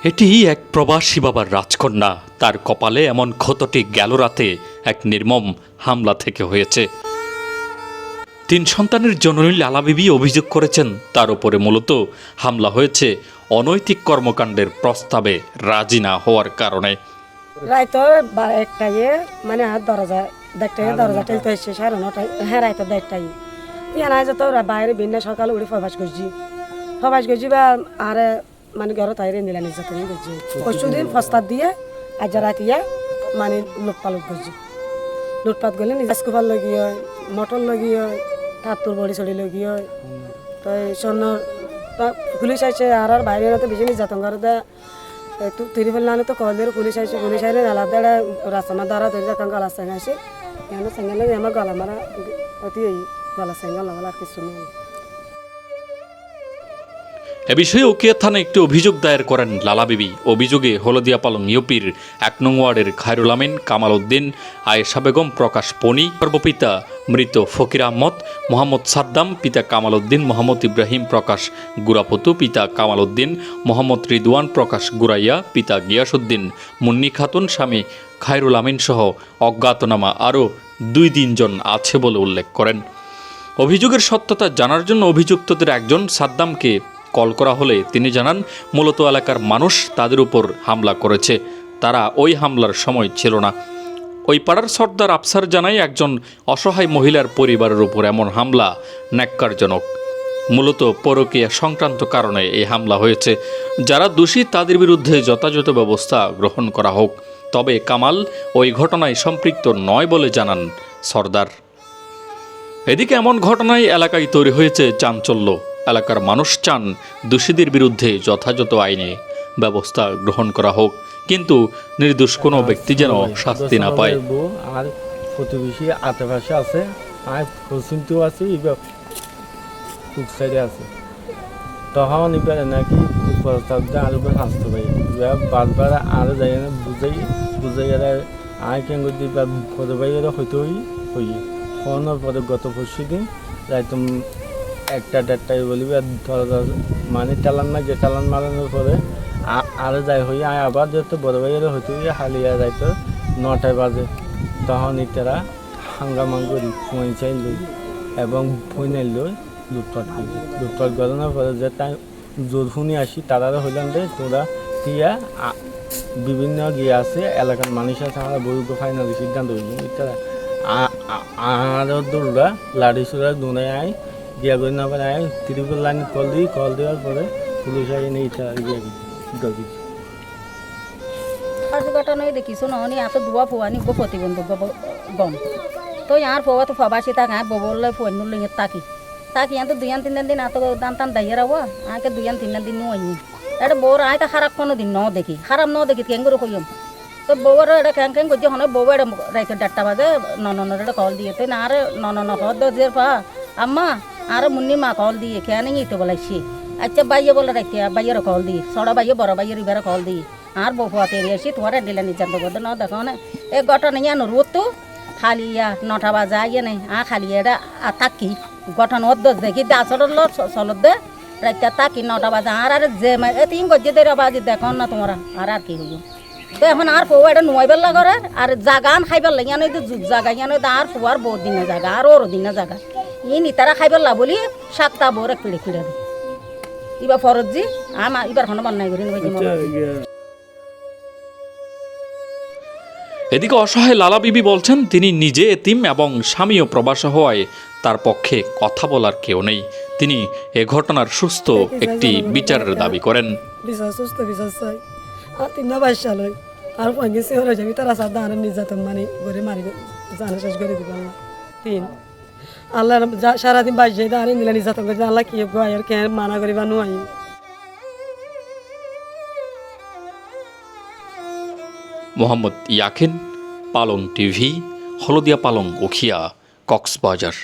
এটি এক প্রবাসী বাবার রাজকন্যা। তার কপালে এমন ক্ষতটি গেল রাতে এক নির্মম হামলা থেকে হয়েছে। 3 সন্তানের জননী লালা বিবি অভিযোগ করেছেন তার উপরে মূলত হামলা হয়েছে অনৈতিক কর্মকাণ্ডের প্রস্তাবে রাজি না হওয়ার কারণে। রাইতো একটাই মানে দরজা দরজা টেলতে এসে 9:30 হ্যাঁ রাইতো একটাই ইয়ানা যে তো বাইরে ভিন্ন সকালে উঠে ফবাস করছি বা আর মানে ঘর তাইরে নিলা নির্যাতন করছি। পরশুদিন ফস্তার দিয়ে আজ রাতিয়া মানে লুটপালুট করছি। লুটপাট করলে নিজে স্কুপার লগি হয়, মটর লগি হয়, তাঁতুর বড়ি চড়ি লগি হয়। তো স্বর্ণর পুলিশ আইসে আর বাইরে তো বেশি নির্যাতন করে দেয়। তো তিরিফল নানে তো কলের পুলিশ আইসে, পুলিশ আইলে আলাদা রাস্তা দ্বারা ধরে যাক গলা সেঙ্গা আসে কেন সেঙ্গেলে আমার গলা মারা অতি গলা সেঙ্গা লাগল আর কিছু নেই। এ বিষয়ে উকিয়া থানায় একটি অভিযোগ দায়ের করেন লালা বিবি। অভিযোগে হলদিয়া পালং ইউপির 1 নং ওয়ার্ডের খায়রুল আমিন, কামাল উদ্দিন, আয়েশা বেগম, প্রকাশ পনি, সর্বপিতা মৃত ফকির আহমদ, মোহাম্মদ সাদ্দাম, পিতা কামাল উদ্দিন, মোহাম্মদ ইব্রাহিম, প্রকাশ গুরাপতু, পিতা কামাল উদ্দিন, মোহাম্মদ রিদওয়ান, প্রকাশ গুরাইয়া, পিতা গিয়াসউদ্দিন, মুন্নি খাতুন, স্বামী খায়রুল আমিন সহ অজ্ঞাতনামা আরও 2-3 জন আছে বলে উল্লেখ করেন। অভিযোগের সত্যতা জানার জন্য অভিযুক্তদের একজন সাদ্দামকে কল করা হলে তিনি জানান মূলত এলাকার মানুষ তাদের উপর হামলা করেছে। তারা ওই হামলার সময় ছিল না। ওই পাড়ার সর্দার আফসার জানায় একজন অসহায় মহিলার পরিবারের উপর এমন হামলা ন্যাক্কারজনক। মূলত পরকীয়া সংক্রান্ত কারণে এই হামলা হয়েছে। যারা দোষী তাদের বিরুদ্ধে যথাযথ ব্যবস্থা গ্রহণ করা হোক। তবে কামাল ওই ঘটনায় সম্পৃক্ত নয় বলে জানান সর্দার। এদিকে এমন ঘটনায় এলাকায় তৈরি হয়েছে চাঞ্চল্য। এলাকার মানুষ চান দোষীদের বিরুদ্ধে যথাযথ আইনে ব্যবস্থা গ্রহণ করা হোক, কিন্তু নির্দোষ কোনো ব্যক্তি যেন শাস্তি না পায়। আর প্রতিবেশী আশেপাশে আছে, আর পশ্চিমতেও আছে, এবার পূব সাইডে আছে। তখন এবার নাকি প্রস্তাবটা আর উপর হাসতে পারি এবার বারবার আরও যাই না বুঝাই গেলে আয় কেন করতে পদে বাইরে হইতে হই হওয়ার পরে গত পরশু দিন যাই তুমি 1টা-1:30 বলিবি আর ধরা মানে টালান না যে টালান মারানোর পরে আরও যাই হই আয় আবার যেহেতু বড় ভাইয়েরও হইতে হই হালিয়া যাইতো 9টায় বাজে। তখন ইতারা হাঙ্গামাং করি ফোন চাইল এবং ফোন আইল লুটপাট করানোর পরে যে তাই জোর ফোনে আসি তারাও হইলাম রে তোরা তিয়া বিভিন্ন গিয়ে আছে এলাকার মানুষ আছে আমরা বড় ফাইনাল সিদ্ধান্ত হইলাম ইতারা আরও দৌড়া লাড়ি সুরা দুনায় আয় গিয়া করে না পারে আয় ত্রিপুর লাইনে কল দেওয়ার পরে পুলিশ আই নেই ঘটনায় দেখিছো নহনি এত ধোয়া ফোয়ানি গো প্রতিবন্ধক গম তো ইয়ার ফোয়া তো ফবাসি তাক আয় ববলে ফোন লিঙে তাকি তো 2-3 দিন এত দান দাইয়ে রাওয়া আয়কে 2-3 দিন নুয়াইনি এটা বউর আয়কে খারাপ কোনো দিন ন দেখি খারাপ ন দেখি কেন করে কইম তো বউর এটা ক্যাং করছে হনে বউ এটা রাইতে 1:30 বাজে নননের এটা কল দিয়ে তো না আরে ননন হদ যে পা আম্মা আরে মুন্নি মা কল দিয়ে কেন তো বলাইছি আচ্ছা বাইয়ে বলে রাখতে বাইয়ের কল দিয়ে সড়া বাইয়ে বড় বাইয়ের ইবারে কল দিয়ে আর বউ ফুয়াতে এসি তোমার ডিলা নির্যাতন করতে ন দেখো না এই ঘটনা ইয়ান রোদ তো খালি 9টা বাজে আইয়ে নেই খালি এটা তাকি গঠন অদ্দ দেখি দাসরের চলত দে রাইতে তাকি 9টা বাজে আর যে তিন গজ্জে দেড় বাজে দেখো না তোমরা আর কি হইব তো এখন আর ফোয়া এটা নুয়াইবার লাগরে আর জাগান খাইবার লাগে ইয়ানো জাগা ইয়ানো আর ফুয়ার বহুত দিনে জাগা আর ওর দিনে জাগা ইনি তারা খাইবার লা বলি 7টা বউর এক পিড়ে দে ইবা ফরজি আমার ইবার কোনো বান্নাই করি এদিকে অসহায় লালা বিবি বলছেন তিনি নিজে এতিম এবং স্বামীও প্রবাসী হওয়ায় তার পক্ষে কথা বলার কেউ নেই। তিনি এ ঘটনার সুস্থ একটি বিচারের দাবি করেন। সুস্থ বিচার চাই আর 3 সাল হয় আর পঞ্চাশ হয়ে যাবি তারা সাদা আনার নির্যাতন মানে করে মারি জানা শেষ করে দিব না 3 আল্লাহ সারাদিন বাইশ যাই আরে নিলা নির্যাতন করে আল্লাহ কি আর কে মানা করিবা নুয়াই। মোহাম্মদ ইয়াকিন, পালং টিভি, হলদিয়া পালং, উখিয়া, কক্সবাজার।